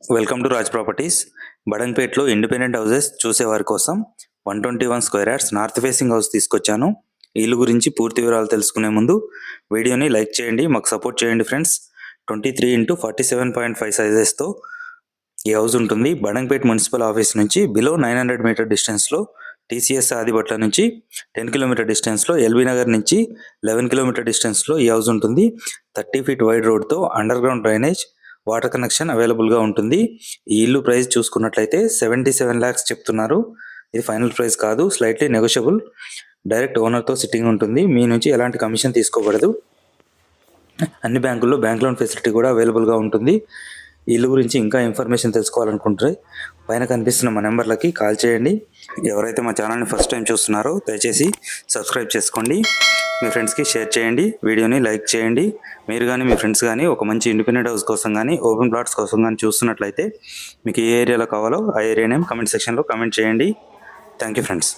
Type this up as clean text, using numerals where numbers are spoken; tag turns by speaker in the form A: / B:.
A: Welcome to Raj properties. బడంగ్పేట్లో independent houses చూసేవారి కోసం 121 square yards north facing house తీసుకొచ్చాను. ఈ ఇల్లు గురించి పూర్తి వివరాలు తెలుసుకునే ముందు వీడియోని లైక్ చేయండి, మాకు సపోర్ట్ చేయండి ఫ్రెండ్స్. 23x47.5 సైజెస్తో ఈ హౌస్ ఉంటుంది. బడంగ్పేట్ మున్సిపల్ ఆఫీస్ నుంచి బిలో 900 మీటర్ డిస్టెన్స్లో, టీసీఎస్ ఆదిబట్ల నుంచి 10 కిలోమీటర్ డిస్టెన్స్లో, ఎల్బీ నగర్ నుంచి 11 కిలోమీటర్ డిస్టెన్స్లో ఈ హౌస్ ఉంటుంది. 30 ఫీట్ వైడ్ రోడ్తో underground drainage, water connection అవైలబుల్గా ఉంటుంది. ఈ ఇల్లు ప్రైస్ చూసుకున్నట్లయితే 77 lakhs చెప్తున్నారు. ఇది ఫైనల్ ప్రైస్ కాదు, స్లైట్లీ నెగోషియబుల్. డైరెక్ట్ ఓనర్తో సిట్టింగ్ ఉంటుంది. మీ నుంచి ఎలాంటి కమిషన్ తీసుకోబడదు. అన్ని బ్యాంకుల్లో బ్యాంక్ లోన్ ఫెసిలిటీ కూడా అవైలబుల్గా ఉంటుంది. ఈ ఇల్లు గురించి ఇంకా ఇన్ఫర్మేషన్ తెలుసుకోవాలనుకుంటే పైన కనిపిస్తున్న మా నెంబర్లకి కాల్ చేయండి. ఎవరైతే మా ఛానల్ని ఫస్ట్ టైం చూస్తున్నారో దయచేసి సబ్స్క్రైబ్ చేసుకోండి, మీ ఫ్రెండ్స్కి షేర్ చేయండి, వీడియోని లైక్ చేయండి. మీరు కానీ మీ ఫ్రెండ్స్ కానీ ఒక మంచి ఇండిపెండెంట్ హౌస్ కోసం కానీ ఓపెన్ ప్లాట్స్ కోసం కానీ చూస్తున్నట్లయితే మీకు ఏ ఏరియాలో కావాలో ఆ ఏరియా నేమ్ కమెంట్ సెక్షన్లో కమెంట్ చేయండి. Thank you friends.